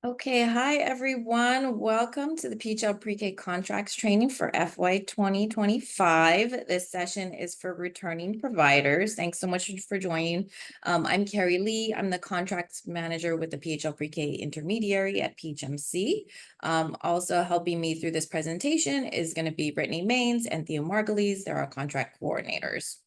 Okay, hi everyone. Welcome to the PHL Pre-K contracts training for FY 2025. This session is for returning providers. Thanks so much for joining. I'm Carrie Lee. I'm the contracts manager with the PHL Pre-K intermediary at PHMC. Also helping me through this presentation is going to be Brittany Maines and Theo Margulies. They're our contract coordinators.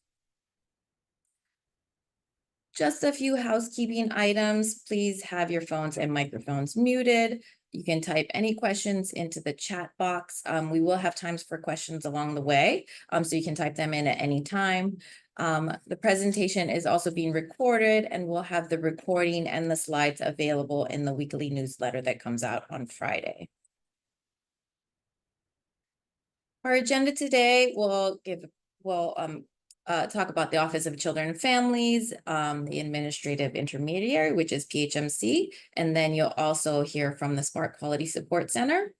Just a few housekeeping items. Please have your phones and microphones muted. You can type any questions into the chat box. We will have times for questions along the way, so you can type them in at any time. The presentation is also being recorded, and we'll have the recording and the slides available in the weekly newsletter that comes out on Friday. Our agenda today will talk about the Office of Children and Families, the Administrative Intermediary, which is PHMC, and then you'll also hear from the Smart Quality Support Center.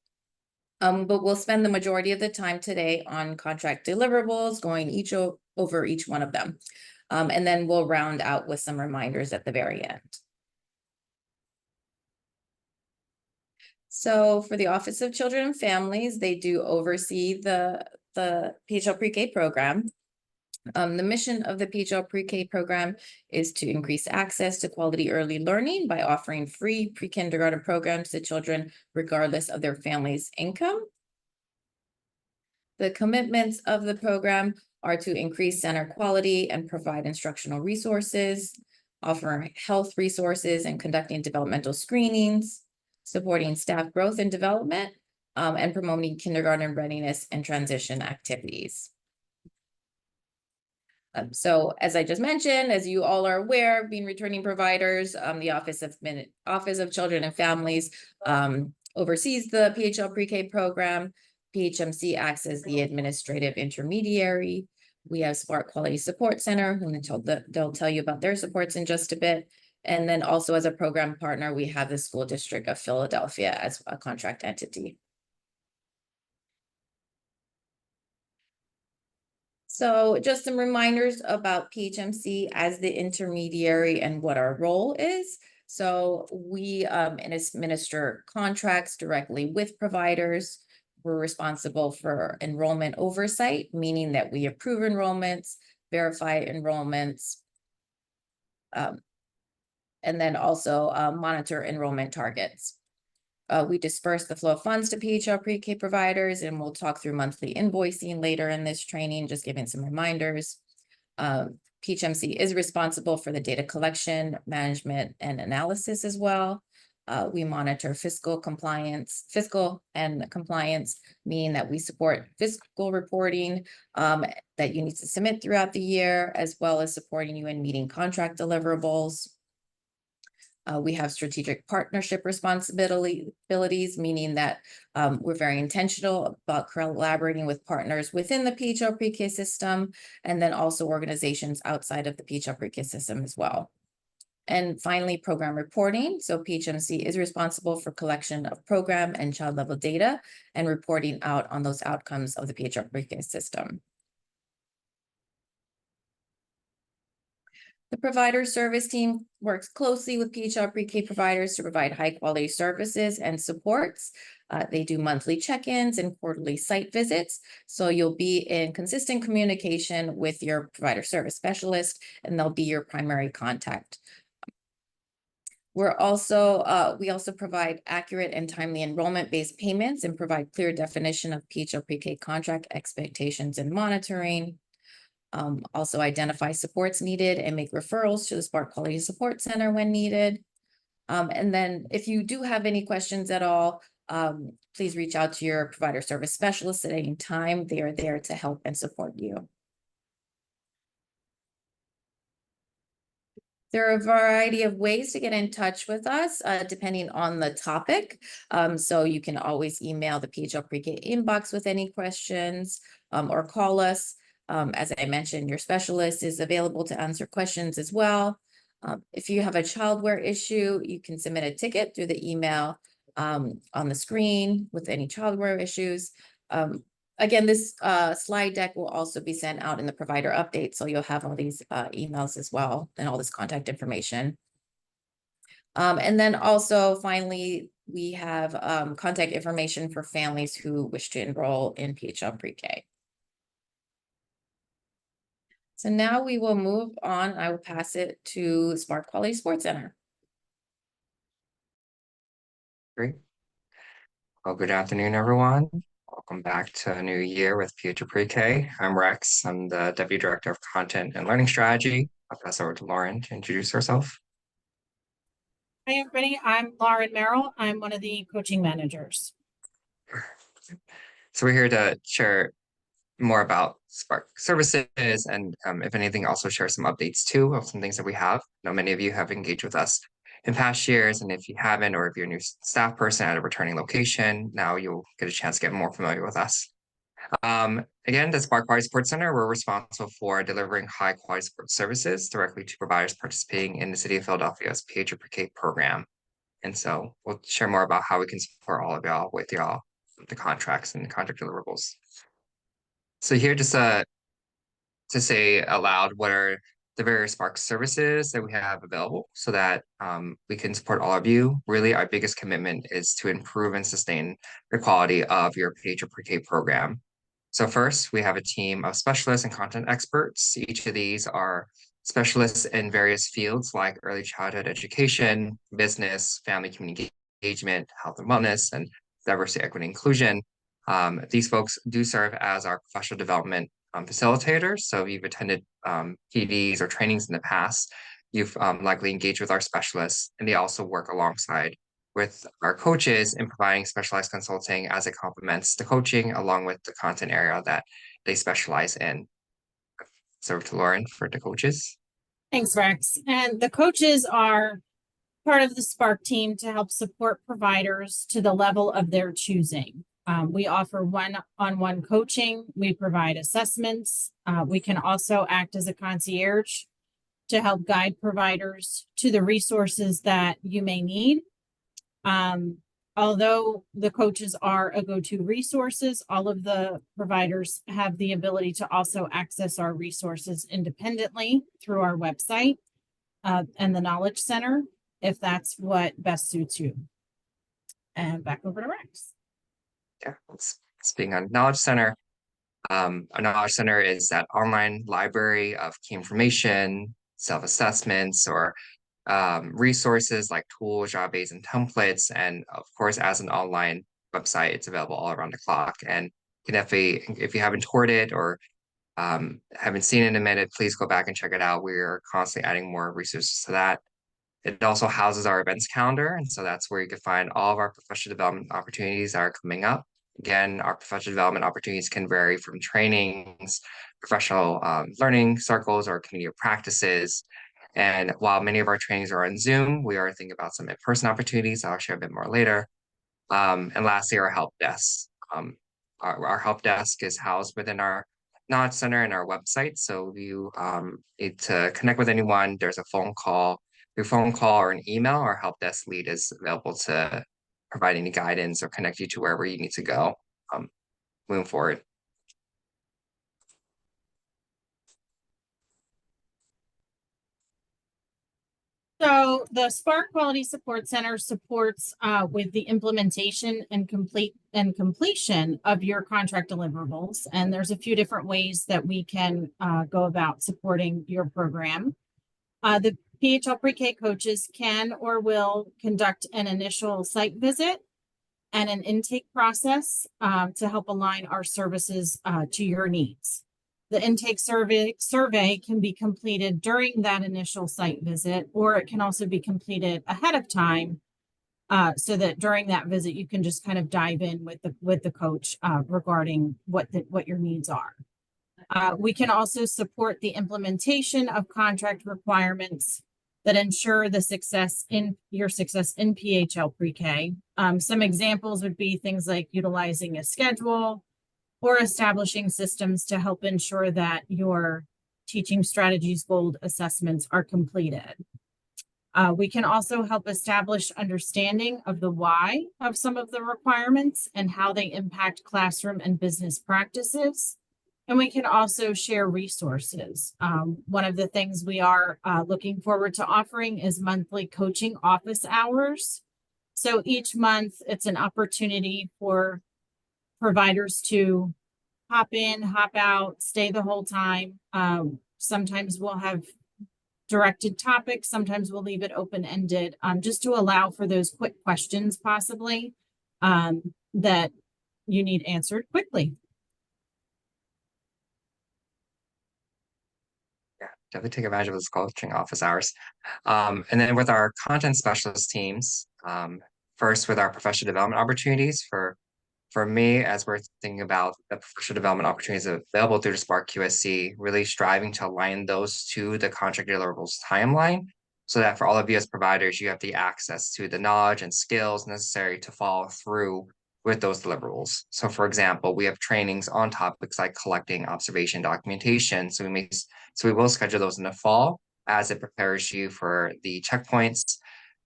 But we'll spend the majority of the time today on contract deliverables, going over each one of them. And then we'll round out with some reminders at the very end. So for the Office of Children and Families, they do oversee the PHL Pre-K program. The mission of the PHL Pre-K program is to increase access to quality early learning by offering free pre-kindergarten programs to children regardless of their family's income. The commitments of the program are to increase center quality and provide instructional resources, offer health resources and conducting developmental screenings, supporting staff growth and development, and promoting kindergarten readiness and transition activities. So as I just mentioned, as you all are aware, being returning providers, the Office of Children and Families oversees the PHL Pre-K program. PHMC acts as the administrative intermediary. We have Smart Quality Support Center, whom they'll tell you about their supports in just a bit. And then also as a program partner, we have the School District of Philadelphia as a contract entity. So just some reminders about PHMC as the intermediary and what our role is. So we administer contracts directly with providers. We're responsible for enrollment oversight, meaning that we approve enrollments, verify enrollments, and then also monitor enrollment targets. We disperse the flow of funds to PHL Pre-K providers, and we'll talk through monthly invoicing later in this training, just giving some reminders. PHMC is responsible for the data collection, management, and analysis as well. We monitor fiscal and compliance, meaning that we support fiscal reporting that you need to submit throughout the year, as well as supporting you in meeting contract deliverables. We have strategic partnership responsibilities, meaning that we're very intentional about collaborating with partners within the PHL Pre-K system, and then also organizations outside of the PHL Pre-K system as well. And finally, program reporting. So PHMC is responsible for collection of program and child level data and reporting out on those outcomes of the PHL Pre-K system. The provider service team works closely with PHL Pre-K providers to provide high quality services and supports. They do monthly check-ins and quarterly site visits. So you'll be in consistent communication with your provider service specialist, and they'll be your primary contact. We also provide accurate and timely enrollment-based payments and provide clear definition of PHL Pre-K contract expectations and monitoring. Also identify supports needed and make referrals to the Smart Quality Support Center when needed. And then if you do have any questions at all, please reach out to your provider service specialist at any time. They are there to help and support you. There are a variety of ways to get in touch with us, depending on the topic. So you can always email the PHL Pre-K inbox with any questions, or call us. As I mentioned, your specialist is available to answer questions as well. If you have a childcare issue, you can submit a ticket through the email on the screen with any childcare issues. Again, this slide deck will also be sent out in the provider update, so you'll have all these emails as well and all this contact information. And then also finally, we have contact information for families who wish to enroll in PHL Pre-K. So now we will move on. I will pass it to Spark Quality Sports Center. Great. Well, good afternoon, everyone. Welcome back to a new year with PHL Pre-K. I'm Rex. I'm the Deputy Director of Content and Learning Strategy. I'll pass over to Lauren to introduce herself. Hi, everybody. I'm Lauren Merrill. I'm one of the coaching managers. So we're here to share more about Spark services and if anything, also share some updates too of some things that we have. I know many of you have engaged with us in past years, and if you haven't, or if you're a new staff person at a returning location, now you'll get a chance to get more familiar with us. Again, the Spark Quality Sports Center, we're responsible for delivering high quality sports services directly to providers participating in the City of Philadelphia's PHL Pre-K program. And so we'll share more about how we can support all of y'all with y'all, the contracts and the contract deliverables. So here just to say aloud what are the various Spark services that we have available so that we can support all of you. Really, our biggest commitment is to improve and sustain the quality of your PHL Pre-K program. So first, we have a team of specialists and content experts. Each of these are specialists in various fields like early childhood education, business, family community engagement, health and wellness, and diversity, equity, inclusion. These folks do serve as our professional development facilitators. So if you've attended PDs or trainings in the past, you've likely engaged with our specialists, and they also work alongside with our coaches in providing specialized consulting as it complements the coaching along with the content area that they specialize in. So to Lauren for the coaches. Thanks, Rex. And the coaches are part of the Spark team to help support providers to the level of their choosing. We offer one-on-one coaching. We provide assessments. We can also act as a concierge to help guide providers to the resources that you may need. Although the coaches are a go-to resources, all of the providers have the ability to also access our resources independently through our website and the Knowledge Center, if that's what best suits you. And back over to Rex. Yeah, speaking on Knowledge Center, a Knowledge Center is that online library of key information, self-assessments, or resources like tools, job aids, and templates. And of course, as an online website, it's available all around the clock. And you can definitely, if you haven't toured it or haven't seen it in a minute, please go back and check it out. We're constantly adding more resources to that. It also houses our events calendar. And so that's where you can find all of our professional development opportunities that are coming up. Again, our professional development opportunities can vary from trainings, professional learning circles, or community practices. And while many of our trainings are on Zoom, we are thinking about some in-person opportunities. I'll share a bit more later. And lastly, our help desk. Our help desk is housed within our Knowledge Center and our website. So if you need to connect with anyone, there's a phone call. Through phone call or an email, our help desk lead is available to provide any guidance or connect you to wherever you need to go moving forward. So the Spark Quality Support Center supports with the implementation and completion of your contract deliverables. And there's a few different ways that we can go about supporting your program. The PHL Pre-K coaches can or will conduct an initial site visit and an intake process to help align our services to your needs. The intake survey can be completed during that initial site visit, or it can also be completed ahead of time so that during that visit, you can just kind of dive in with the coach regarding what your needs are. We can also support the implementation of contract requirements that ensure the success in PHL Pre-K. Some examples would be things like utilizing a schedule or establishing systems to help ensure that your teaching strategies goal assessments are completed. We can also help establish understanding of the why of some of the requirements and how they impact classroom and business practices. And we can also share resources. One of the things we are looking forward to offering is monthly coaching office hours So each month, it's an opportunity for providers to hop in, hop out, stay the whole time. Sometimes we'll have directed topics, sometimes we'll leave it open-ended, just to allow for those quick questions possibly that you need answered quickly. Yeah, definitely take advantage of those coaching office hours. And then with our content specialist teams, first with our professional development opportunities for me, as we're thinking about the professional development opportunities available through the Spark QSC, really striving to align those to the contract deliverables timeline, so that for all of you as providers, you have the access to the knowledge and skills necessary to follow through with those deliverables. So for example, we have trainings on topics like collecting observation documentation. So we will schedule those in the fall as it prepares you for the checkpoints.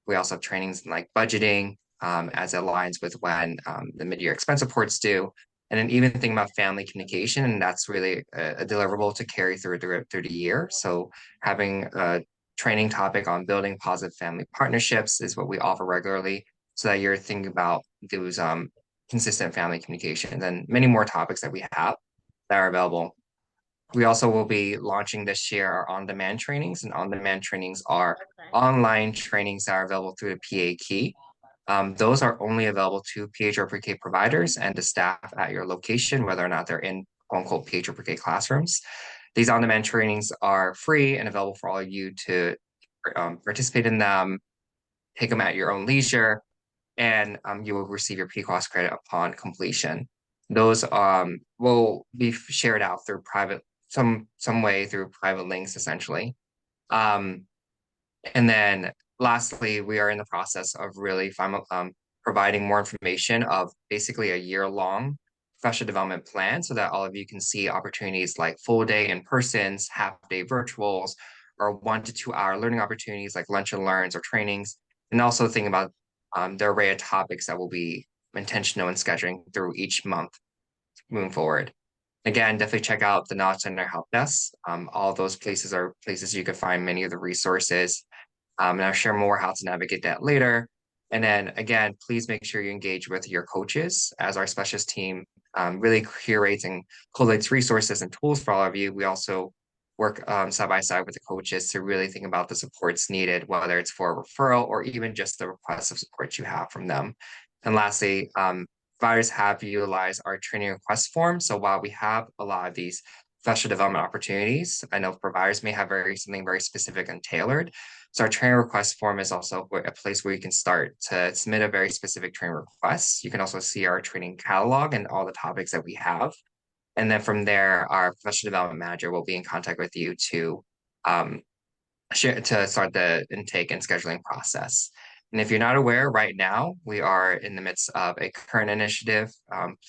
We also have trainings in like budgeting, as it aligns with when the mid-year expense reports due. And then even thinking about family communication, and that's really a deliverable to carry through the year. So having a training topic on building positive family partnerships is what we offer regularly, so that you're thinking about those consistent family communications and many more topics that we have that are available. We also will be launching this year our on-demand trainings, and on-demand trainings are online trainings that are available through the PA Key. Those are only available to PH or pre-K providers and the staff at your location, whether or not they're in quote-unquote PH or pre-K classrooms. These on-demand trainings are free and available for all of you to participate in them, take them at your own leisure, and you will receive your PCOS credit upon completion. Those will be shared out through some way through private links, essentially. And then lastly, we are in the process of really providing more information of basically a year-long professional development plan, so that all of you can see opportunities like full day in-persons, half-day virtuals, or 1 to 2 hour learning opportunities like lunch and learns or trainings, and also think about the array of topics that will be intentional in scheduling through each month moving forward. Again, definitely check out the Knowledge Center help desk. All those places are places you can find many of the resources. And I'll share more how to navigate that later. And then again, please make sure you engage with your coaches, as our specialist team really curates and collates resources and tools for all of you. We also work side by side with the coaches to really think about the supports needed, whether it's for a referral or even just the requests of support you have from them. And lastly, providers have utilized our training request form. So while we have a lot of these professional development opportunities, I know providers may have something very specific and tailored. So our training request form is also a place where you can start to submit a very specific training request. You can also see our training catalog and all the topics that we have. And then from there, our professional development manager will be in contact with you to start the intake and scheduling process. And if you're not aware, right now, we are in the midst of a current initiative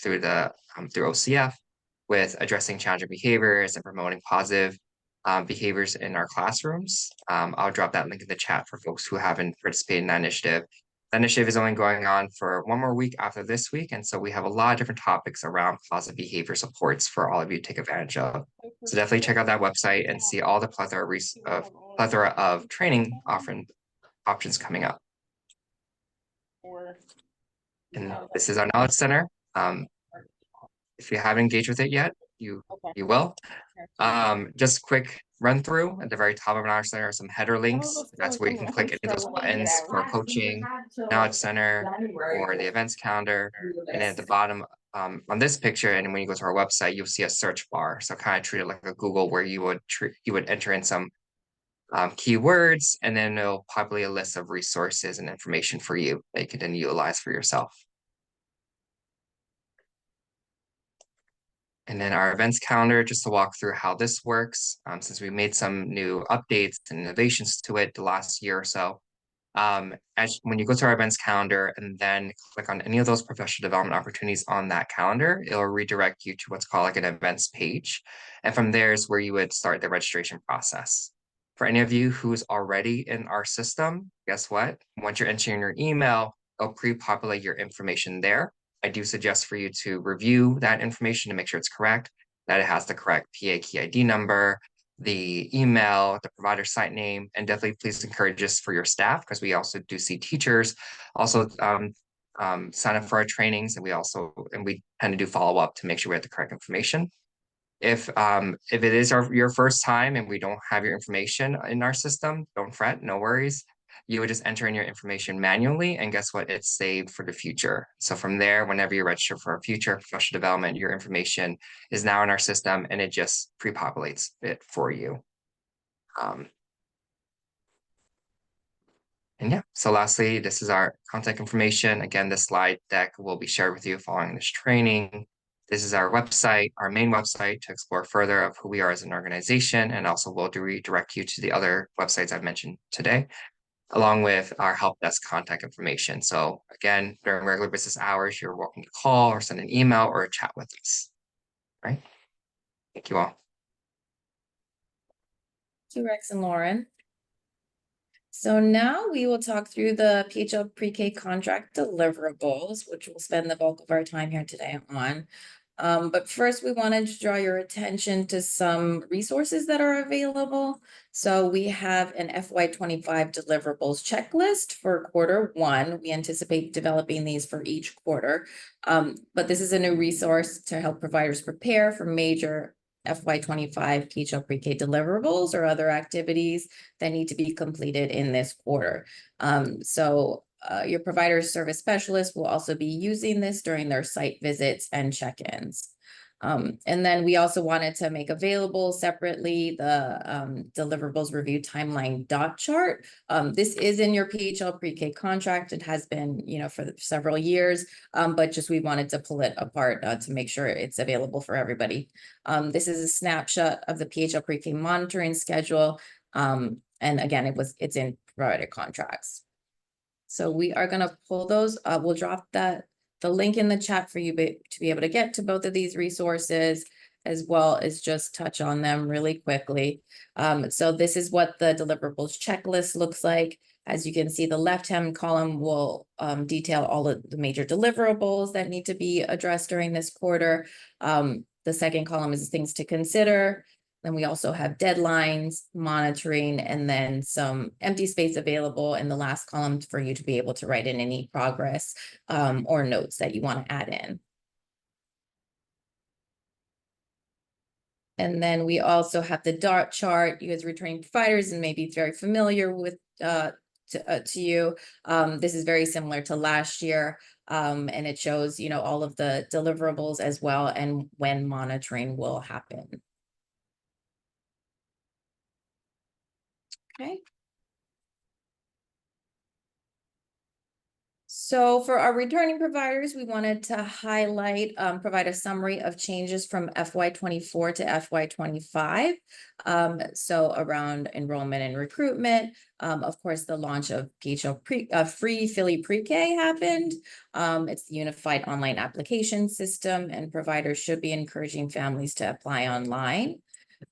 through OCF with addressing challenging behaviors and promoting positive behaviors in our classrooms. I'll drop that link in the chat for folks who haven't participated in that initiative. The initiative is only going on for 1 more week after this week. And so we have a lot of different topics around positive behavior supports for all of you to take advantage of. So definitely check out that website and see all the plethora of training options coming up. And this is our Knowledge Center. If you haven't engaged with it yet, you will. Just a quick run through. At the very top of Knowledge Center are some header links. That's where you can click any of those buttons for coaching, Knowledge Center, or the events calendar. And then at the bottom on this picture, and when you go to our website, you'll see a search bar. So kind of treat it like a Google, where you would enter in some keywords, and then it'll populate a list of resources and information for you that you can then utilize for yourself. And then our events calendar, just to walk through how this works, since we made some new updates and innovations to it the last year or so. When you go to our events calendar and then click on any of those professional development opportunities on that calendar, it'll redirect you to what's called like an events page. And from there is where you would start the registration process. For any of you who's already in our system, guess what? Once you're entering your email, it'll pre-populate your information there. I do suggest for you to review that information to make sure it's correct, that it has the correct PA key ID number, the email, the provider site name, and definitely please encourage this for your staff, because we also do see teachers also sign up for our trainings, and we tend to do follow-up to make sure we have the correct information. If it is your first time and we don't have your information in our system, don't fret, no worries. You would just enter in your information manually, and guess what? It's saved for the future. So from there, whenever you register for a future professional development, your information is now in our system, and it just pre-populates it for you. And yeah, so lastly, this is our contact information. Again, this slide deck will be shared with you following this training. This is our website, our main website, to explore further of who we are as an organization, and also will redirect you to the other websites I've mentioned today, along with our help desk contact information. So again, during regular business hours, you're welcome to call or send an email or chat with us. Right? Thank you all. Thank you, Rex and Lauren. So now we will talk through the PHL pre-K contract deliverables, which we'll spend the bulk of our time here today on. But first, we wanted to draw your attention to some resources that are available. So we have an FY25 deliverables checklist for Q1. We anticipate developing these for each quarter. But this is a new resource to help providers prepare for major FY25 PHL pre-K deliverables or other activities that need to be completed in this quarter. Your provider service specialist will also be using this during their site visits and check-ins. And then we also wanted to make available separately the deliverables review timeline dot chart. This is in your PHL pre-K contract. It has been, for several years, but just we wanted to pull it apart to make sure it's available for everybody. This is a snapshot of the PHL pre-K monitoring schedule. And again, it's in provider contracts. So we are going to pull those. We'll drop the link in the chat for you to be able to get to both of these resources, as well as just touch on them really quickly. So this is what the deliverables checklist looks like. As you can see, the left-hand column will detail all of the major deliverables that need to be addressed during this quarter. The second column is things to consider. Then we also have deadlines, monitoring, and then some empty space available in the last column for you to be able to write in any progress or notes that you want to add in. And then we also have the dot chart. You as returning providers and maybe very familiar with to you. This is very similar to last year. And it shows, all of the deliverables as well and when monitoring will happen. Okay. So for our returning providers, we wanted to highlight, provide a summary of changes from FY24 to FY25. So around enrollment and recruitment, of course, the launch of PHL free Philly pre-K happened. It's the unified online application system, and providers should be encouraging families to apply online.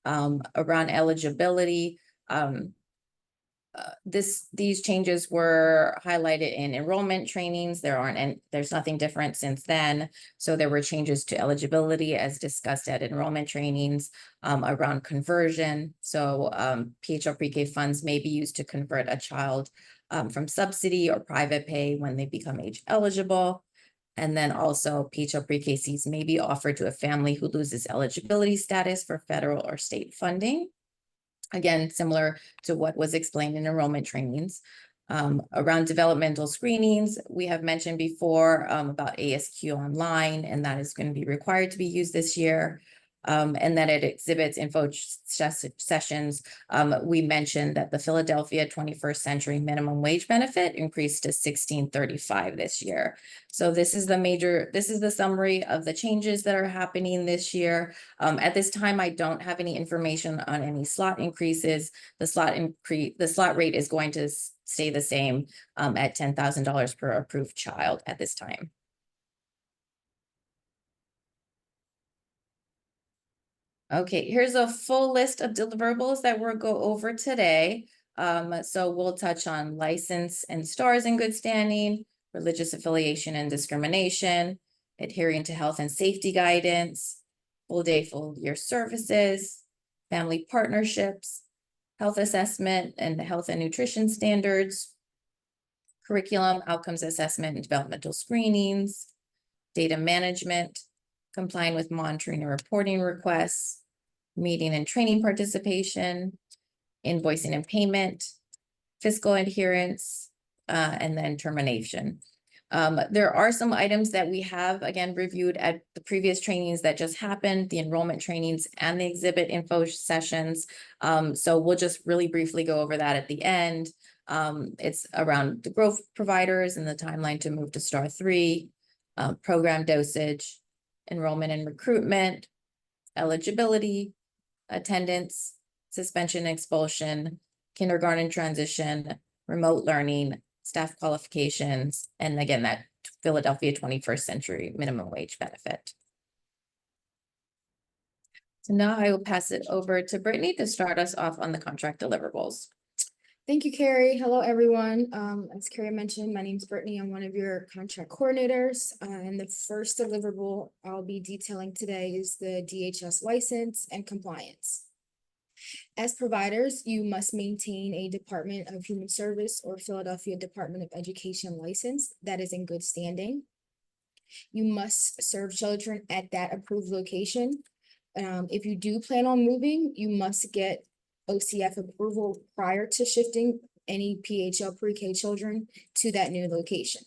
Around eligibility, these changes were highlighted in enrollment trainings. There's nothing different since then. So there were changes to eligibility as discussed at enrollment trainings around conversion. So PHL pre-K funds may be used to convert a child from subsidy or private pay when they become age eligible. And then also PHL pre-K seats may be offered to a family who loses eligibility status for federal or state funding. Again, similar to what was explained in enrollment trainings. Around developmental screenings, we have mentioned before about ASQ Online, and that is going to be required to be used this year. And then it exhibits info sessions. We mentioned that the Philadelphia 21st Century Minimum Wage Benefit increased to $16.35 this year. So this is the summary of the changes that are happening this year. At this time, I don't have any information on any slot increases. The slot rate is going to stay the same at $10,000 per approved child at this time. Okay, here's a full list of deliverables that we'll go over today. So we'll touch on license and stars in good standing, religious affiliation and discrimination, adhering to health and safety guidance, full day, full year services, family partnerships, health assessment and health and nutrition standards, curriculum, outcomes assessment and developmental screenings, data management, complying with monitoring and reporting requests, meeting and training participation, invoicing and payment, fiscal adherence, and then termination. There are some items that we have, again, reviewed at the previous trainings that just happened, the enrollment trainings and the exhibit info sessions. So we'll just really briefly go over that at the end. It's around the growth providers and the timeline to move to STAR 3, program dosage, enrollment and recruitment, eligibility, attendance, suspension, expulsion, kindergarten transition, remote learning, staff qualifications, and again, that Philadelphia 21st century minimum wage benefit. So now I will pass it over to Brittany to start us off on the contract deliverables. Thank you, Carrie. Hello, everyone. As Carrie mentioned, my name is Brittany. I'm one of your contract coordinators. And the first deliverable I'll be detailing today is the DHS license and compliance. As providers, you must maintain a Department of Human Service or Philadelphia Department of Education license that is in good standing. You must serve children at that approved location. If you do plan on moving, you must get OCF approval prior to shifting any PHL pre-K children to that new location.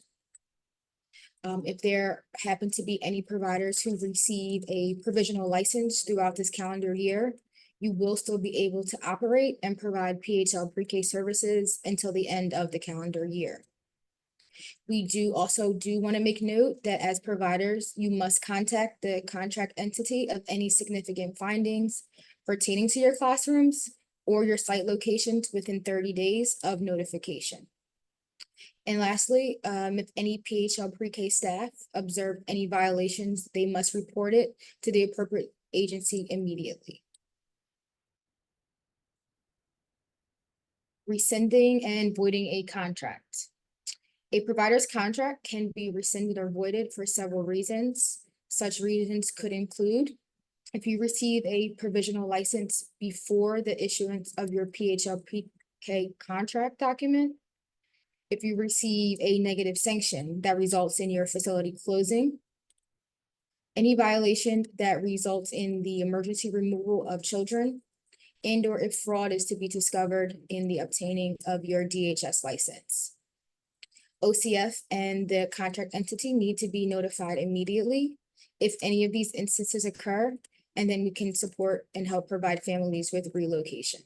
If there happen to be any providers who receive a provisional license throughout this calendar year, you will still be able to operate and provide PHL pre-K services until the end of the calendar year. We also want to make note that as providers, you must contact the contract entity of any significant findings pertaining to your classrooms or your site locations within 30 days of notification. And lastly, if any PHL pre-K staff observe any violations, they must report it to the appropriate agency immediately. Rescinding and voiding a contract. A provider's contract can be rescinded or voided for several reasons. Such reasons could include if you receive a provisional license before the issuance of your PHL pre-K contract document, if you receive a negative sanction that results in your facility closing, any violation that results in the emergency removal of children, and or if fraud is to be discovered in the obtaining of your DHS license. OCF and the contract entity need to be notified immediately if any of these instances occur, and then we can support and help provide families with relocation.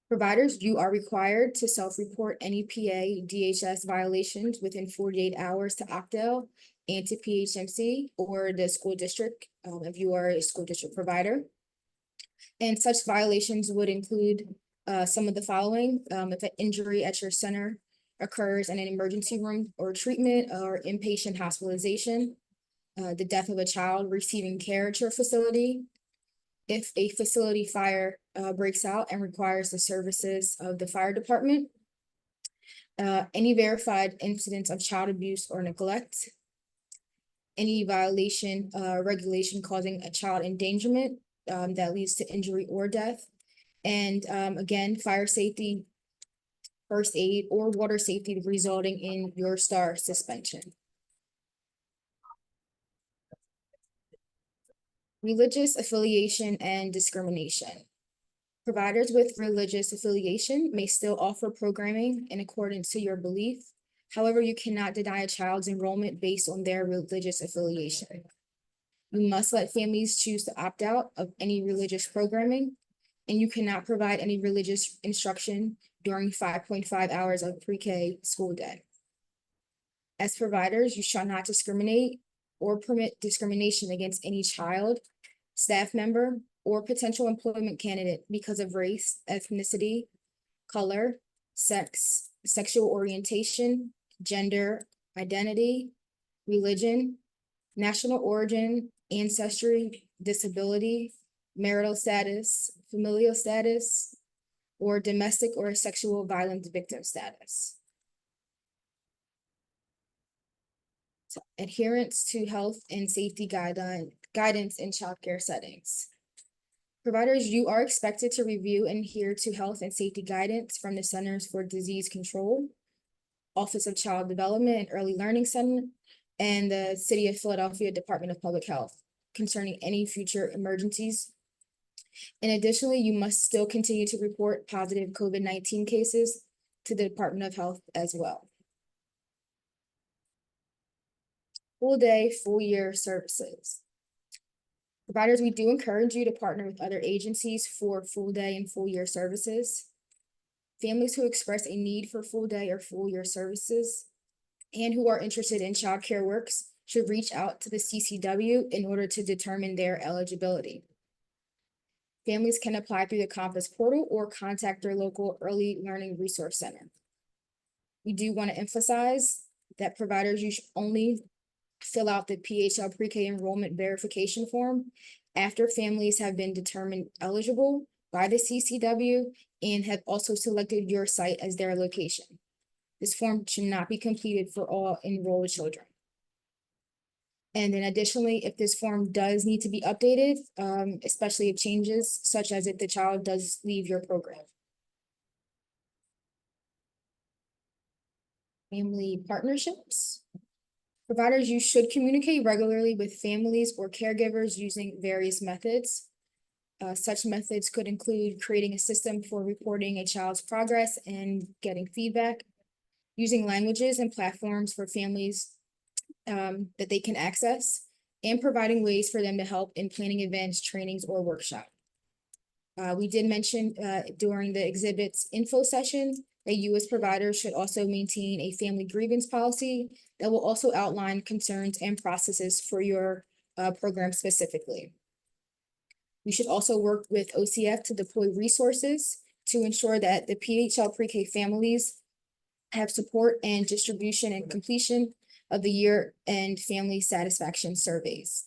Providers, you are required to self-report any PA DHS violations within 48 hours to Octal and to PHMC or the school district, if you are a school district provider. And such violations would include some of the following. If an injury at your center occurs in an emergency room or treatment or inpatient hospitalization, the death of a child receiving care at your facility, if a facility fire breaks out and requires the services of the fire department, any verified incidents of child abuse or neglect, any violation regulation causing a child endangerment that leads to injury or death, and again, fire safety, first aid, or water safety resulting in your STAR suspension. Religious affiliation and discrimination. Providers with religious affiliation may still offer programming in accordance to your belief. However, you cannot deny a child's enrollment based on their religious affiliation. You must let families choose to opt out of any religious programming, and you cannot provide any religious instruction during 5.5 hours of pre-K school day. As providers, you shall not discriminate or permit discrimination against any child, staff member, or potential employment candidate because of race, ethnicity, color, sex, sexual orientation, gender, identity, religion, national origin, ancestry, disability, marital status, familial status, or domestic or sexual violence victim status. So, adherence to health and safety guidelines guidance in childcare settings. Providers, you are expected to review and adhere to health and safety guidance from the Centers for Disease Control, Office of Child Development and Early Learning Center, and the City of Philadelphia Department of Public Health concerning any future emergencies. And additionally, you must still continue to report positive COVID-19 cases to the Department of Health as well. Full day, full year services. Providers, we do encourage you to partner with other agencies for full day and full year services. Families who express a need for full day or full year services and who are interested in childcare works should reach out to the CCW in order to determine their eligibility. Families can apply through the Compass portal or contact their local Early Learning Resource Center. We do want to emphasize that providers, you should only fill out the PHL pre-K enrollment verification form after families have been determined eligible by the CCW and have also selected your site as their location. This form should not be completed for all enrolled children. And then additionally, if this form does need to be updated, especially if changes, such as if the child does leave your program. Family partnerships. Providers, you should communicate regularly with families or caregivers using various methods. Such methods could include creating a system for reporting a child's progress and getting feedback, using languages and platforms for families that they can access, and providing ways for them to help in planning events, trainings, or workshops. We did mention during the exhibits info session that you as providers should also maintain a family grievance policy that will also outline concerns and processes for your program specifically. We should also work with OCF to deploy resources to ensure that the PHL pre-K families have support and distribution and completion of the year-end family satisfaction surveys.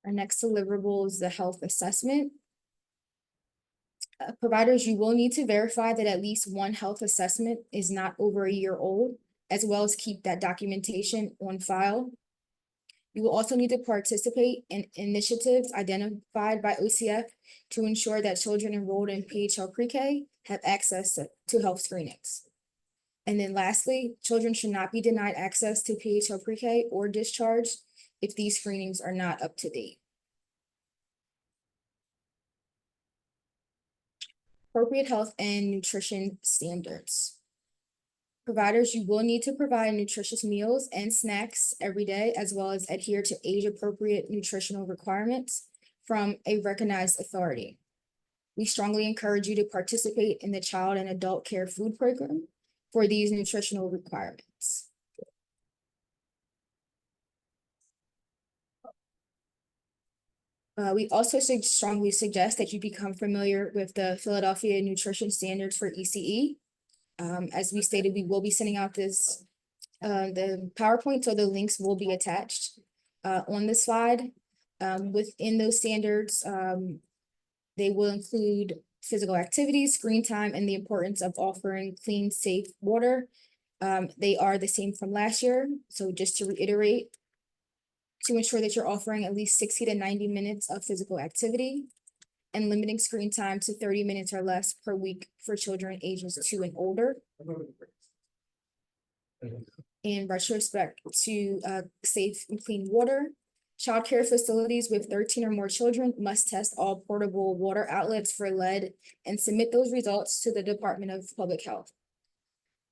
Our next deliverable is the health assessment. Providers, you will need to verify that at least one health assessment is not over a year old, as well as keep that documentation on file. You will also need to participate in initiatives identified by OCF to ensure that children enrolled in PHL pre-K have access to health screenings. And then lastly, children should not be denied access to PHL pre-K or discharged if these screenings are not up to date. Appropriate health and nutrition standards. Providers, you will need to provide nutritious meals and snacks every day, as well as adhere to age-appropriate nutritional requirements from a recognized authority. We strongly encourage you to participate in the Child and Adult Care Food Program for these nutritional requirements. We also strongly suggest that you become familiar with the Philadelphia Nutrition Standards for ECE. As we stated, we will be sending out this the PowerPoint, so the links will be attached on the slide. Within those standards, they will include physical activities, screen time, and the importance of offering clean, safe water. They are the same from last year, so just to reiterate, to ensure that you're offering at least 60 to 90 minutes of physical activity and limiting screen time to 30 minutes or less per week for children ages 2 and older. In retrospect to safe and clean water, childcare facilities with 13 or more children must test all portable water outlets for lead and submit those results to the Department of Public Health.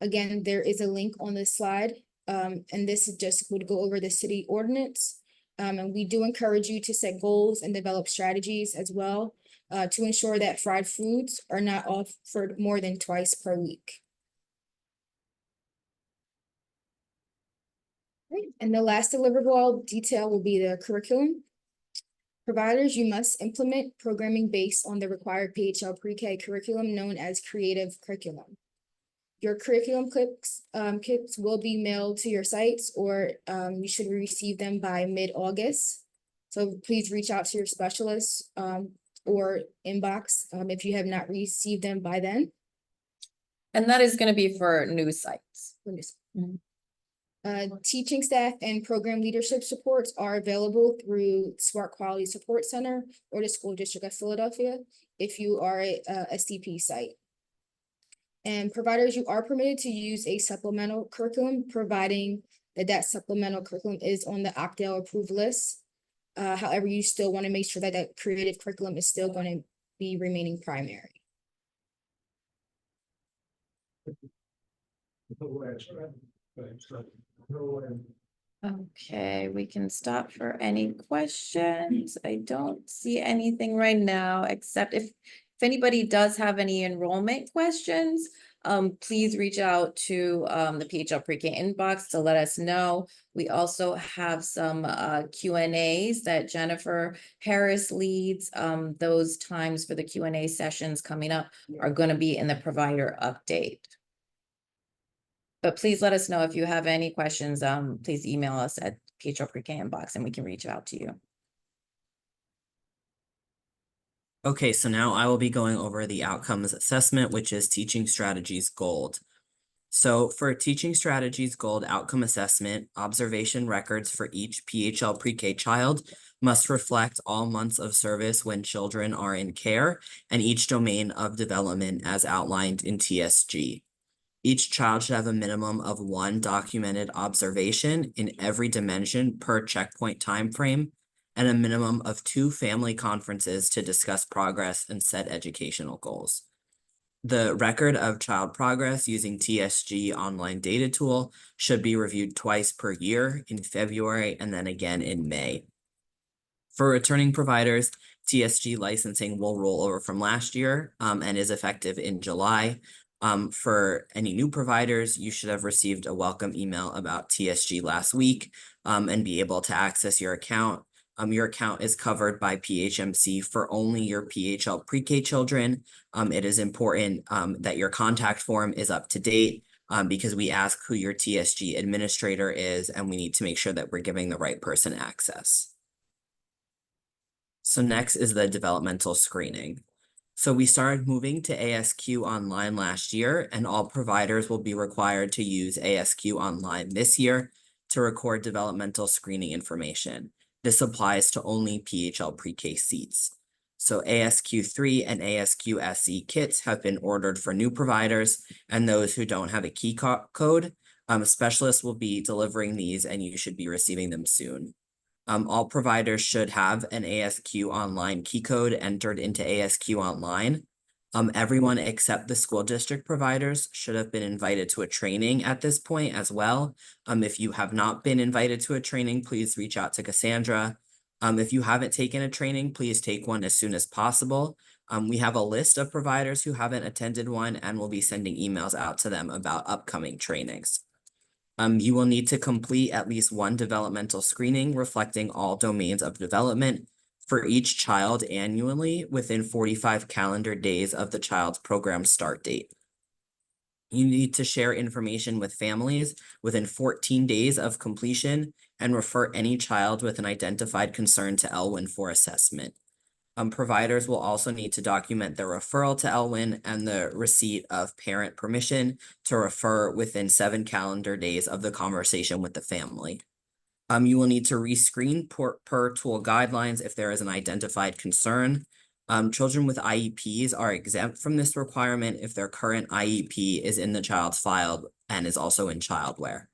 Again, there is a link on this slide, and this just would go over the city ordinance. And we do encourage you to set goals and develop strategies as well to ensure that fried foods are not offered more than twice per week. Right. And the last deliverable I'll detail will be the curriculum. Providers, you must implement programming based on the required PHL pre-K curriculum known as creative curriculum. Your curriculum kits will be mailed to your sites, or you should receive them by mid-August. So please reach out to your specialists or inbox if you have not received them by then. And that is going to be for new sites. Teaching staff and program leadership supports are available through Smart Quality Support Center or the School District of Philadelphia if you are a SDP site. And providers, you are permitted to use a supplemental curriculum, providing that supplemental curriculum is on the Octal approved list. However, you still want to make sure that that creative curriculum is still going to be remaining primary. Okay, we can stop for any questions. I don't see anything right now, except if anybody does have any enrollment questions, please reach out to the PHL Pre-K inbox to let us know. We also have some Q&As that Jennifer Harris leads. Those times for the Q&A sessions coming up are going to be in the provider update. But please let us know if you have any questions. Please email us at PHL Pre-K inbox and we can reach out to you. Okay, so now I will be going over the outcomes assessment, which is Teaching Strategies Gold. So for Teaching Strategies Gold outcome assessment, observation records for each PHL Pre-K child must reflect all months of service when children are in care and each domain of development as outlined in TSG. Each child should have a minimum of 1 documented observation in every dimension per checkpoint timeframe, and a minimum of 2 family conferences to discuss progress and set educational goals. The record of child progress using TSG online data tool should be reviewed twice per year in February and then again in May. For returning providers, TSG licensing will roll over from last year and is effective in July. For any new providers, you should have received a welcome email about TSG last week and be able to access your account. Your account is covered by PHMC for only your PHL Pre-K children. It is important that your contact form is up to date because we ask who your TSG administrator is, and we need to make sure that we're giving the right person access. So next is the developmental screening. So we started moving to ASQ Online last year, and all providers will be required to use ASQ Online this year to record developmental screening information. This applies to only PHL Pre-K seats. So ASQ3 and ASQ SE kits have been ordered for new providers and those who don't have a key code. Specialists will be delivering these and you should be receiving them soon. All providers should have an ASQ Online key code entered into ASQ Online. Everyone except the school district providers should have been invited to a training at this point as well. If you have not been invited to a training, please reach out to Cassandra. If you haven't taken a training, please take one as soon as possible. We have a list of providers who haven't attended one and we'll be sending emails out to them about upcoming trainings. You will need to complete at least 1 developmental screening reflecting all domains of development for each child annually within 45 calendar days of the child's program start date. You need to share information with families within 14 days of completion and refer any child with an identified concern to Elwyn for assessment. Providers will also need to document their referral to Elwyn and the receipt of parent permission to refer within 7 calendar days of the conversation with the family. You will need to rescreen per tool guidelines if there is an identified concern. Children with IEPs are exempt from this requirement if their current IEP is in the child's file and is also in childware.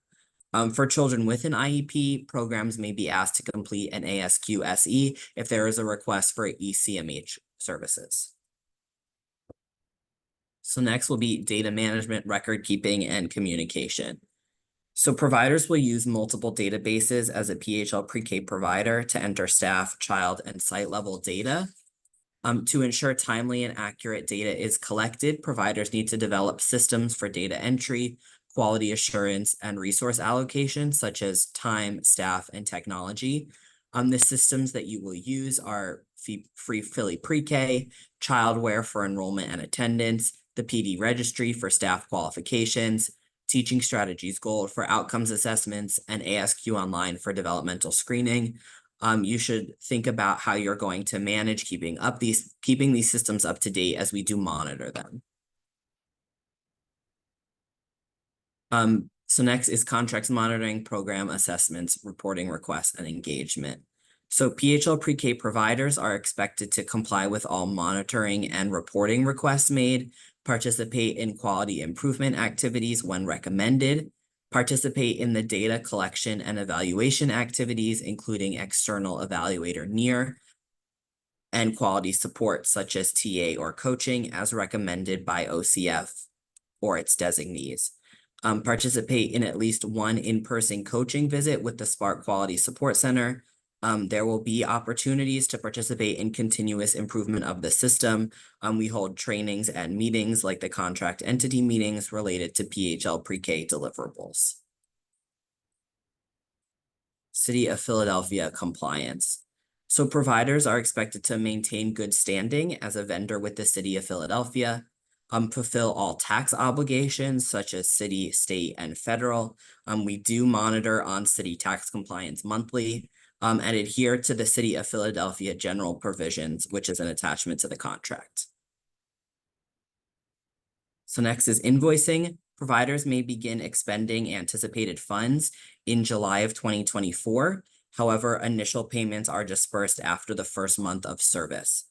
For children with an IEP, programs may be asked to complete an ASQ SE if there is a request for ECMH services. So next will be data management, record keeping, and communication. So providers will use multiple databases as a PHL Pre-K provider to enter staff, child, and site level data. To ensure timely and accurate data is collected, providers need to develop systems for data entry, quality assurance, and resource allocation, such as time, staff, and technology. The systems that you will use are Free Philly Pre-K, Childware for enrollment and attendance, the PD registry for staff qualifications, Teaching Strategies Gold for outcomes assessments, and ASQ Online for developmental screening. You should think about how you're going to manage keeping these systems up to date as we do monitor them. So next is contracts monitoring, program assessments, reporting requests, and engagement. So PHL pre-K providers are expected to comply with all monitoring and reporting requests made, participate in quality improvement activities when recommended, participate in the data collection and evaluation activities, including external evaluator near, and quality support such as TA or coaching as recommended by OCF or its designees. Participate in at least one in-person coaching visit with the Spark Quality Support Center. There will be opportunities to participate in continuous improvement of the system. We hold trainings and meetings like the contract entity meetings related to PHL pre-K deliverables. City of Philadelphia compliance. So providers are expected to maintain good standing as a vendor with the City of Philadelphia, fulfill all tax obligations such as city, state, and federal. We do monitor on city tax compliance monthly, and adhere to the City of Philadelphia general provisions, which is an attachment to the contract. So next is invoicing. Providers may begin expending anticipated funds in July of 2024. However, initial payments are dispersed after the first month of service.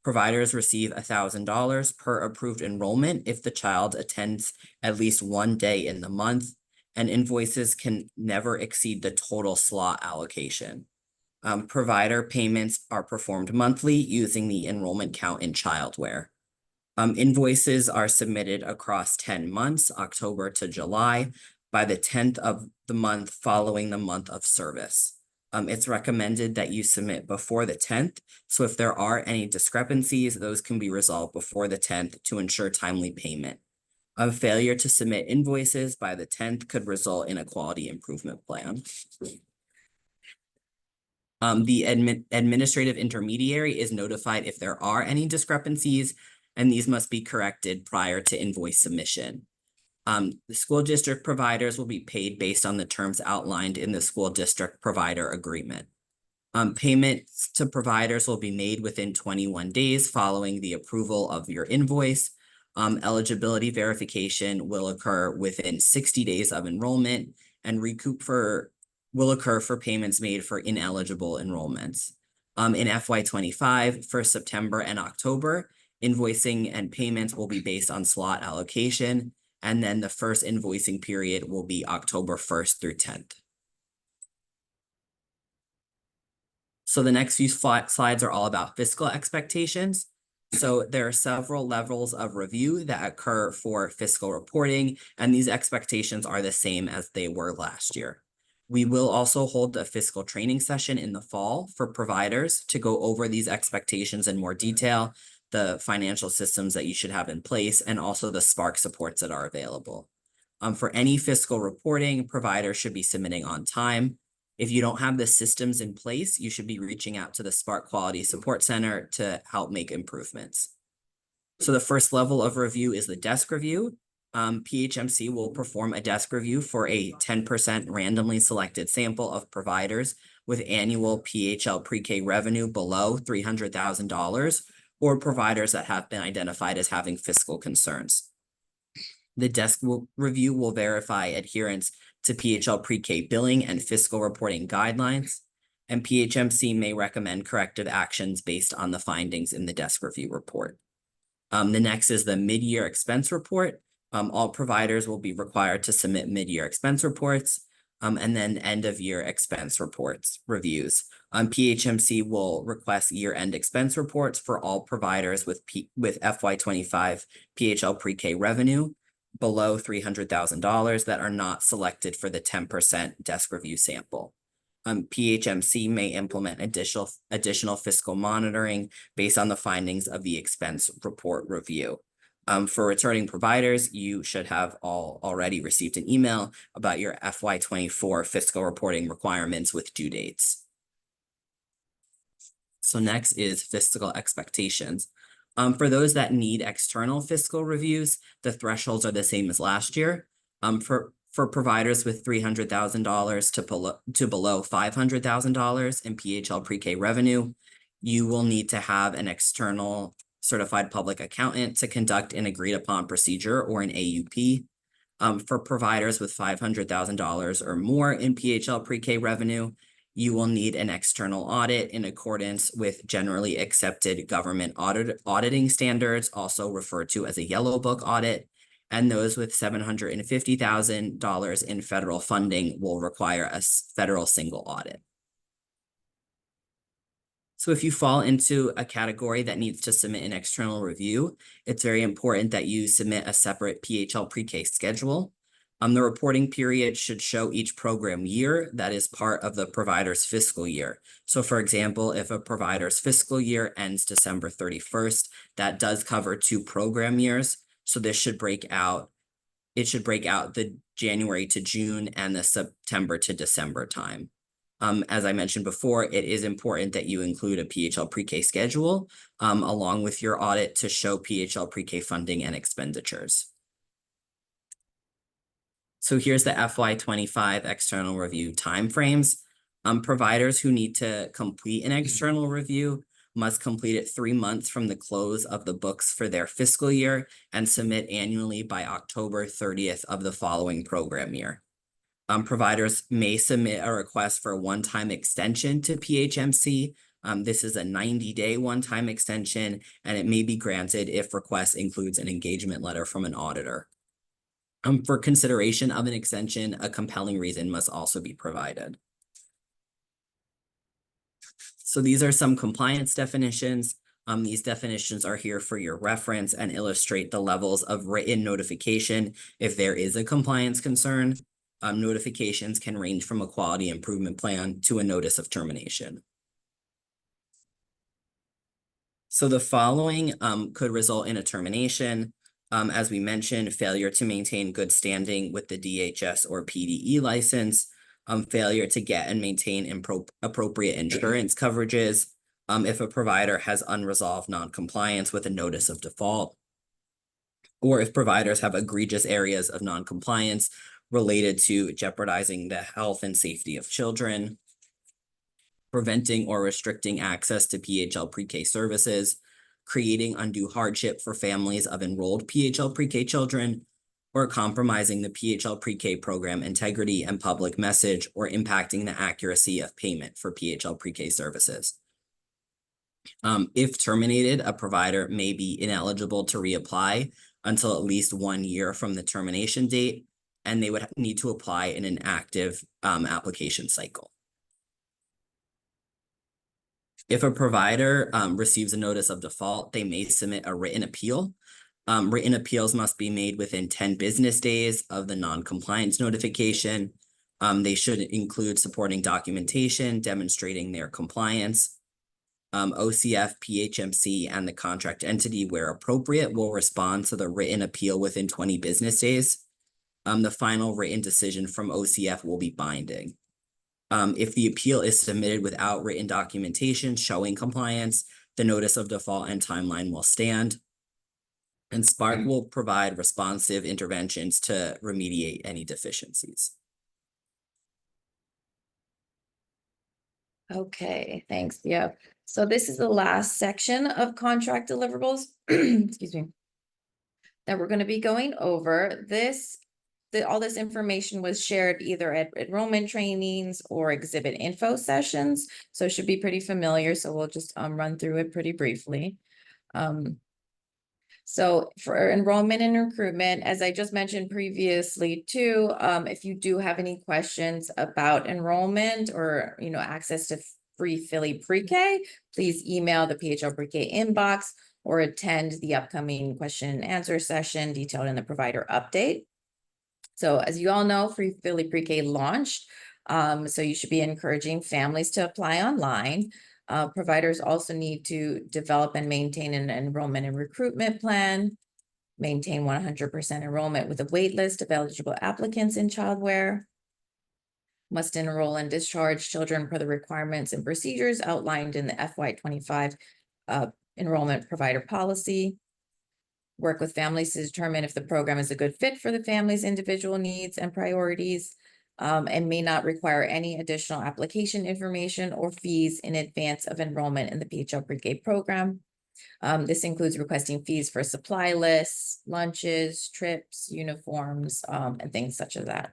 Providers receive $1,000 per approved enrollment if the child attends at least one day in the month, and invoices can never exceed the total slot allocation. Provider payments are performed monthly using the enrollment count in childware. Invoices are submitted across 10 months, October to July, by the 10th of the month following the month of service. It's recommended that you submit before the 10th. So if there are any discrepancies, those can be resolved before the 10th to ensure timely payment. A failure to submit invoices by the 10th could result in a quality improvement plan. The administrative intermediary is notified if there are any discrepancies, and these must be corrected prior to invoice submission. The school district providers will be paid based on the terms outlined in the school district provider agreement. Payments to providers will be made within 21 days following the approval of your invoice. Eligibility verification will occur within 60 days of enrollment, and recoup will occur for payments made for ineligible enrollments. In FY25 for September and October, invoicing and payments will be based on slot allocation, and then the first invoicing period will be October 1st through 10th. So the next few slides are all about fiscal expectations. So there are several levels of review that occur for fiscal reporting, and these expectations are the same as they were last year. We will also hold a fiscal training session in the fall for providers to go over these expectations in more detail, the financial systems that you should have in place, and also the Spark supports that are available. For any fiscal reporting, providers should be submitting on time. If you don't have the systems in place, you should be reaching out to the Spark Quality Support Center to help make improvements. So the first level of review is the desk review. PHMC will perform a desk review for a 10% randomly selected sample of providers with annual PHL pre-K revenue below $300,000 or providers that have been identified as having fiscal concerns. The desk review will verify adherence to PHL pre-K billing and fiscal reporting guidelines, and PHMC may recommend corrective actions based on the findings in the desk review report. The next is the mid-year expense report. All providers will be required to submit mid-year expense reports, and then end-of-year expense reports reviews. PHMC will request year-end expense reports for all providers with FY25 PHL pre-K revenue below $300,000 that are not selected for the 10% desk review sample. PHMC may implement additional fiscal monitoring based on the findings of the expense report review. For returning providers, you should have already received an email about your FY24 fiscal reporting requirements with due dates. So next is fiscal expectations. For those that need external fiscal reviews, the thresholds are the same as last year. For providers with $300,000 to below $500,000 in PHL pre-K revenue, you will need to have an external certified public accountant to conduct an agreed upon procedure or an AUP. For providers with $500,000 or more in PHL pre-K revenue, you will need an external audit in accordance with generally accepted government auditing standards, also referred to as a yellow book audit. And those with $750,000 in federal funding will require a federal single audit. So if you fall into a category that needs to submit an external review, it's very important that you submit a separate PHL pre-K schedule. The reporting period should show each program year that is part of the provider's fiscal year. So for example, if a provider's fiscal year ends December 31st, that does cover 2 program years. So this should break out, it should break out the January to June and the September to December time. As I mentioned before, it is important that you include a PHL pre-K schedule along with your audit to show PHL pre-K funding and expenditures. So here's the FY25 external review timeframes. Providers who need to complete an external review must complete it 3 months from the close of the books for their fiscal year and submit annually by October 30th of the following program year. Providers may submit a request for a one-time extension to PHMC. This is a 90-day one-time extension, and it may be granted if request includes an engagement letter from an auditor. For consideration of an extension, a compelling reason must also be provided. So these are some compliance definitions. These definitions are here for your reference and illustrate the levels of written notification if there is a compliance concern. Notifications can range from a quality improvement plan to a notice of termination. So the following could result in a termination. As we mentioned, failure to maintain good standing with the DHS or PDE license, failure to get and maintain appropriate insurance coverages, if a provider has unresolved noncompliance with a notice of default, or if providers have egregious areas of noncompliance related to jeopardizing the health and safety of children, preventing or restricting access to PHL pre-K services, creating undue hardship for families of enrolled PHL pre-K children, or compromising the PHL pre-K program integrity and public message, or impacting the accuracy of payment for PHL pre-K services. If terminated, a provider may be ineligible to reapply until at least 1 year from the termination date, and they would need to apply in an active application cycle. If a provider receives a notice of default, they may submit a written appeal. Written appeals must be made within 10 business days of the non-compliance notification. They should include supporting documentation demonstrating their compliance. OCF, PHMC, and the contract entity, where appropriate, will respond to the written appeal within 20 business days. The final written decision from OCF will be binding. If the appeal is submitted without written documentation showing compliance, the notice of default and timeline will stand. And Spark will provide responsive interventions to remediate any deficiencies. Okay, thanks, Theo. So this is the last section of contract deliverables, excuse me, that we're going to be going over. All this information was shared either at enrollment trainings or exhibit info sessions, so it should be pretty familiar. So we'll just run through it pretty briefly. So for enrollment and recruitment, as I just mentioned previously too, if you do have any questions about enrollment or access to free Philly pre-K, please email the PHL pre-K inbox or attend the upcoming question and answer session detailed in the provider update. So as you all know, Free Philly Pre-K launched, so you should be encouraging families to apply online. Providers also need to develop and maintain an enrollment and recruitment plan, maintain 100% enrollment with a wait list of eligible applicants in childcare, must enroll and discharge children per the requirements and procedures outlined in the FY25 enrollment provider policy, work with families to determine if the program is a good fit for the family's individual needs and priorities, and may not require any additional application information or fees in advance of enrollment in the PHL pre-K program. This includes requesting fees for supply lists, lunches, trips, uniforms, and things such as that.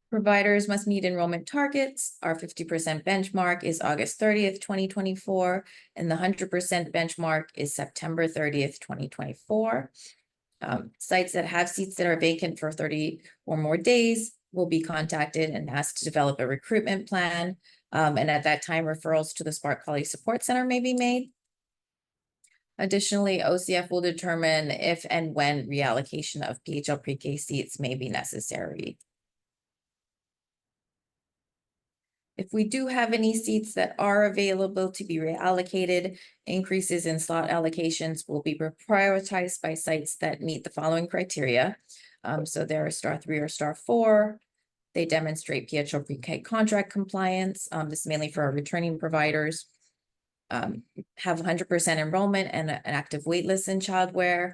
Providers must meet enrollment targets. Our 50% benchmark is August 30th, 2024, and the 100% benchmark is September 30th, 2024. Sites that have seats that are vacant for 30 or more days will be contacted and asked to develop a recruitment plan. And at that time, referrals to the Spark Quality Support Center may be made. Additionally, OCF will determine if and when reallocation of PHL pre-K seats may be necessary. If we do have any seats that are available to be reallocated, increases in slot allocations will be prioritized by sites that meet the following criteria. So they're a star 3 or star 4. They demonstrate PHL pre-K contract compliance. This is mainly for our returning providers. Have 100% enrollment and an active waitlist in childcare.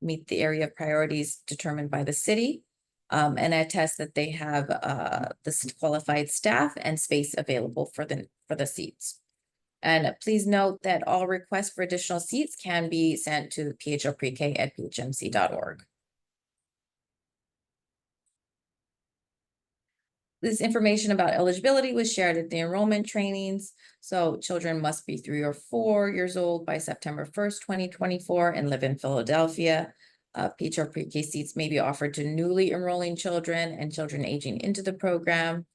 Meet the area of priorities determined by the city. And attest that they have the qualified staff and space available for the seats. And please note that all requests for additional seats can be sent to phlprek@phmc.org. This information about eligibility was shared at the enrollment trainings. So children must be 3 or 4 years old by September 1st, 2024 and live in Philadelphia. PHL pre-K seats may be offered to newly enrolling children and children aging into the program.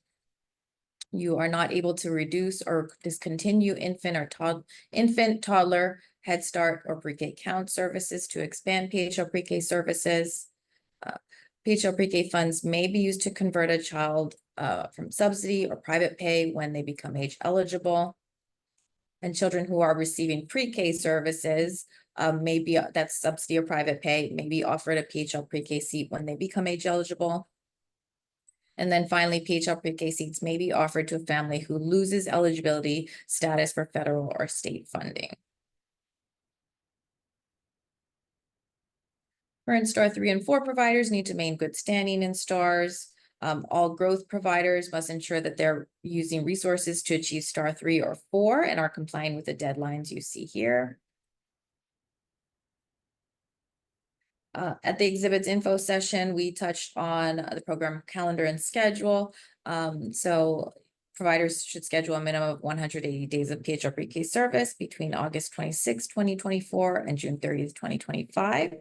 You are not able to reduce or discontinue infant, toddler, Head Start, or pre-K count services to expand PHL pre-K services. PHL pre-K funds may be used to convert a child from subsidy or private pay when they become age eligible. And children who are receiving pre-K services that's subsidy or private pay, may be offered a PHL pre-K seat when they become age eligible. And then finally, PHL pre-K seats may be offered to a family who loses eligibility status for federal or state funding. Current star 3 and 4 providers need to maintain good standing in stars. All growth providers must ensure that they're using resources to achieve star 3 or 4 and are complying with the deadlines you see here. At the exhibits info session, we touched on the program calendar and schedule. So providers should schedule a minimum of 180 days of PHL pre-K service between August 26, 2024 and June 30th, 2025.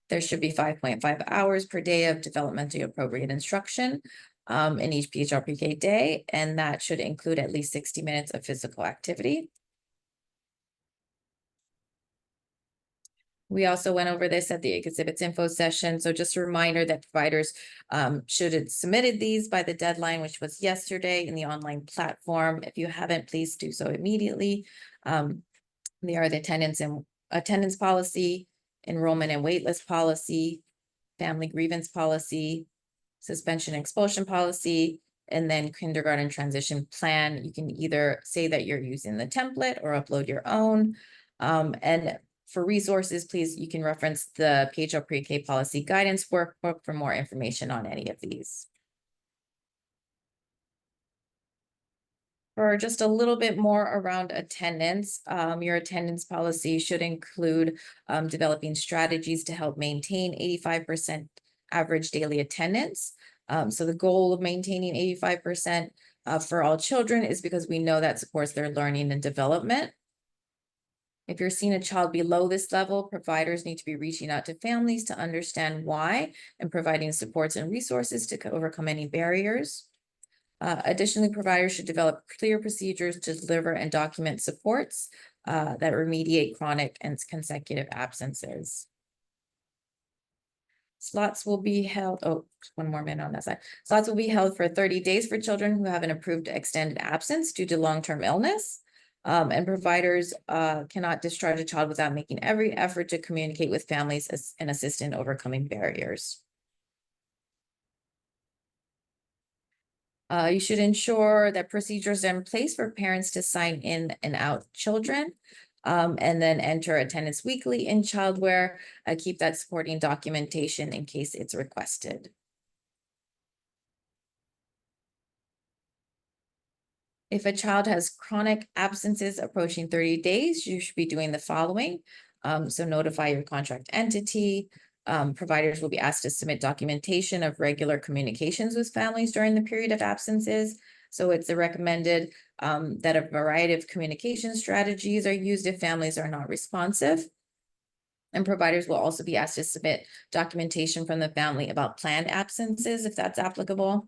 There should be 5.5 hours per day of developmentally appropriate instruction in each PHL pre-K day, and that should include at least 60 minutes of physical activity. We also went over this at the exhibits info session. So just a reminder that providers should have submitted these by the deadline, which was yesterday in the online platform. If you haven't, please do so immediately. They are the attendance policy, enrollment and waitlist policy, family grievance policy, suspension and expulsion policy, and then kindergarten transition plan. You can either say that you're using the template or upload your own. And for resources, please, you can reference the PHL pre-K policy guidance workbook for more information on any of these. For just a little bit more around attendance, your attendance policy should include developing strategies to help maintain 85% average daily attendance. So the goal of maintaining 85% for all children is because we know that supports their learning and development. If you're seeing a child below this level, providers need to be reaching out to families to understand why and providing supports and resources to overcome any barriers. Additionally, providers should develop clear procedures to deliver and document supports that remediate chronic and consecutive absences. Slots will be held, one more minute on that side. Slots will be held for 30 days for children who have an approved extended absence due to long-term illness. And providers cannot discharge a child without making every effort to communicate with families and assist in overcoming barriers. You should ensure that procedures are in place for parents to sign in and out children. And then enter attendance weekly in childcare. Keep that supporting documentation in case it's requested. If a child has chronic absences approaching 30 days, you should be doing the following. So notify your contract entity. Providers will be asked to submit documentation of regular communications with families during the period of absences. So it's recommended that a variety of communication strategies are used if families are not responsive. And providers will also be asked to submit documentation from the family about planned absences, if that's applicable.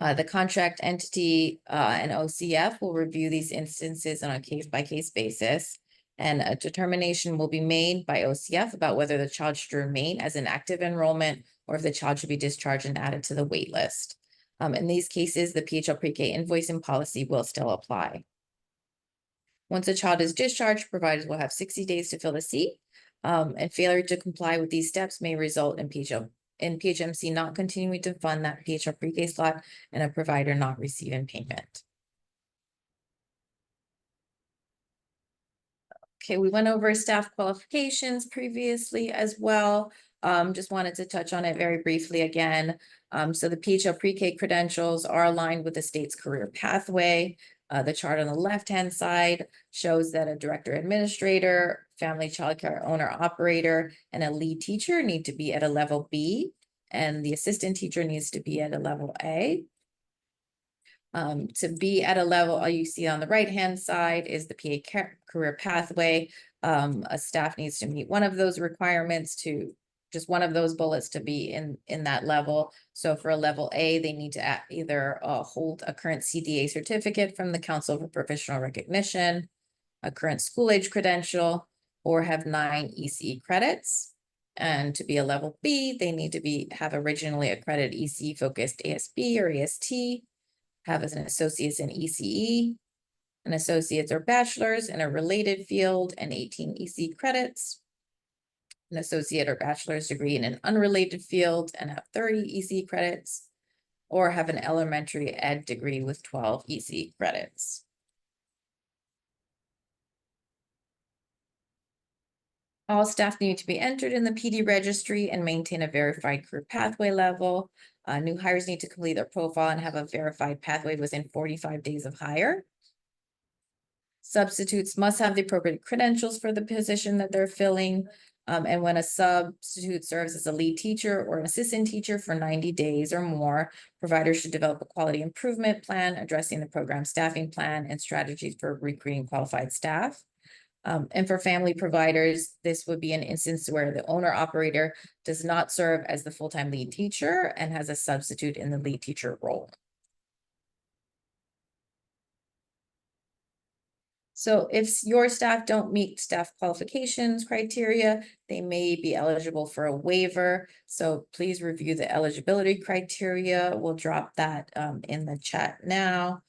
The contract entity and OCF will review these instances on a case-by-case basis. And a determination will be made by OCF about whether the child should remain as an active enrollment or if the child should be discharged and added to the wait list. In these cases, the PHL pre-K invoicing policy will still apply. Once a child is discharged, providers will have 60 days to fill the seat. And failure to comply with these steps may result in PHMC not continuing to fund that PHL pre-K slot and a provider not receiving payment. Okay, we went over staff qualifications previously as well. Just wanted to touch on it very briefly again. So the PHL pre-K credentials are aligned with the state's career pathway. The chart on the left-hand side shows that a director administrator, family childcare owner operator, and a lead teacher need to be at a level B, and the assistant teacher needs to be at a level A. To be at a level, all you see on the right-hand side is the PA career pathway. A staff needs to meet one of those requirements to just one of those bullets to be in that level. So for a level A, they need to either hold a current CDA certificate from the Council for Professional Recognition, a current school age credential, or have 9 ECE credits. And to be a level B, they need to have originally accredited ECE focused ASB or AST, have as an associate's in ECE, an associate's or bachelor's in a related field, and 18 ECE credits, an associate or bachelor's degree in an unrelated field and have 30 ECE credits, or have an elementary ed degree with 12 ECE credits. All staff need to be entered in the PD registry and maintain a verified career pathway level. New hires need to complete their profile and have a verified pathway within 45 days of hire. Substitutes must have the appropriate credentials for the position that they're filling. And when a substitute serves as a lead teacher or an assistant teacher for 90 days or more, providers should develop a quality improvement plan addressing the program staffing plan and strategies for recruiting qualified staff. And for family providers, this would be an instance where the owner operator does not serve as the full-time lead teacher and has a substitute in the lead teacher role. So if your staff don't meet staff qualifications criteria, they may be eligible for a waiver. So please review the eligibility criteria. We'll drop that in the chat now.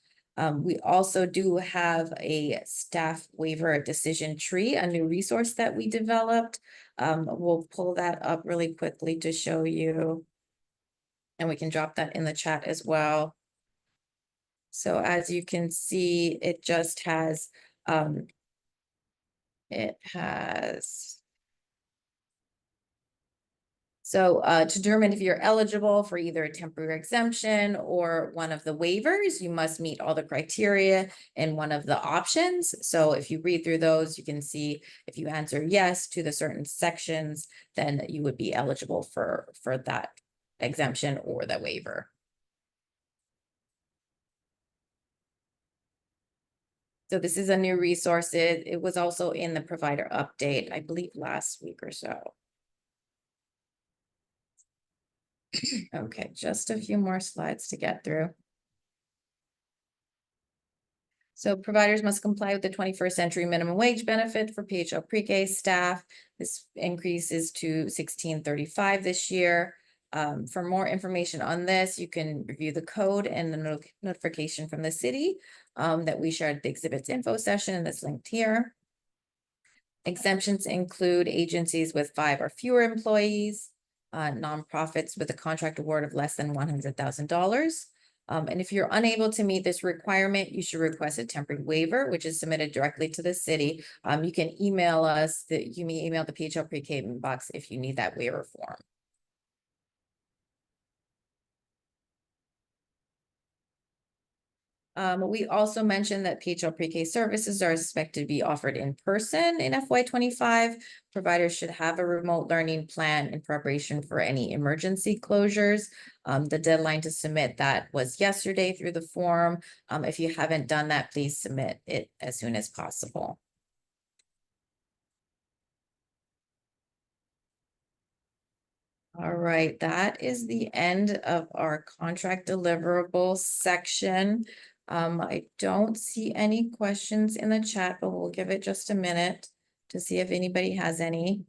We also do have a staff waiver decision tree, a new resource that we developed. We'll pull that up really quickly to show you. And we can drop that in the chat as well. So as you can see, it just has to determine if you're eligible for either a temporary exemption or one of the waivers, you must meet all the criteria in one of the options. So if you read through those, you can see if you answer yes to the certain sections, then you would be eligible for that exemption or the waiver. So this is a new resource. It was also in the provider update, I believe last week or so. Okay, just a few more slides to get through. So providers must comply with the 21st century minimum wage benefit for PHL pre-K staff. This increases to $16.35 this year. For more information on this, you can review the code and the notification from the city that we shared the exhibits info session, and that's linked here. Exemptions include agencies with 5 or fewer employees, nonprofits with a contract award of less than $100,000. And if you're unable to meet this requirement, you should request a temporary waiver, which is submitted directly to the city. You can email us, you may email the PHL pre-K inbox if you need that waiver form. We also mentioned that PHL pre-K services are expected to be offered in person in FY25. Providers should have a remote learning plan in preparation for any emergency closures. The deadline to submit that was yesterday through the form. If you haven't done that, please submit it as soon as possible. All right, that is the end of our contract deliverables section. I don't see any questions in the chat, but we'll give it just a minute to see if anybody has any.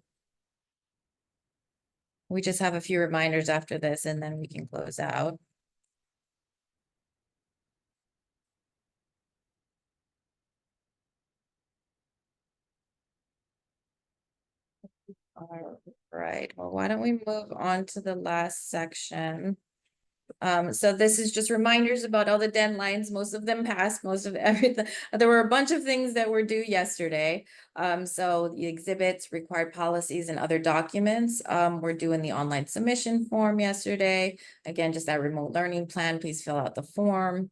We just have a few reminders after this and then we can close out. All right, well, why don't we move on to the last section? So this is just reminders about all the deadlines. Most of them passed, most of everything. There were a bunch of things that were due yesterday. So the exhibits, required policies and other documents were due in the online submission form yesterday. Again, just that remote learning plan, please fill out the form.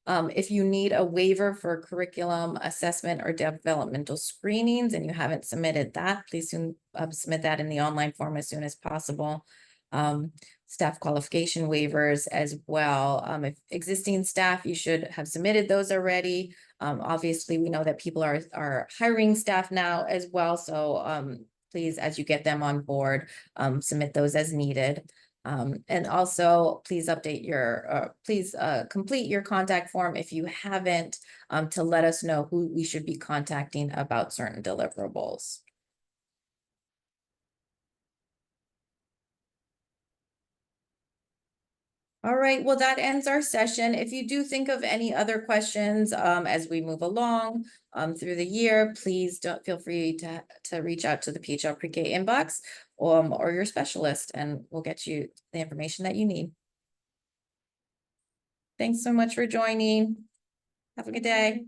If you need a waiver for curriculum assessment or developmental screenings and you haven't submitted that, please submit that in the online form as soon as possible. Staff qualification waivers as well. If existing staff, you should have submitted those already. Obviously, we know that people are hiring staff now as well. So please, as you get them on board, submit those as needed. And also please update your, please complete your contact form if you haven't, to let us know who we should be contacting about certain deliverables. All right, well, that ends our session. If you do think of any other questions as we move along through the year, please don't feel free to reach out to the PHL Pre-K inbox or your specialist, and we'll get you the information that you need. Thanks so much for joining. Have a good day.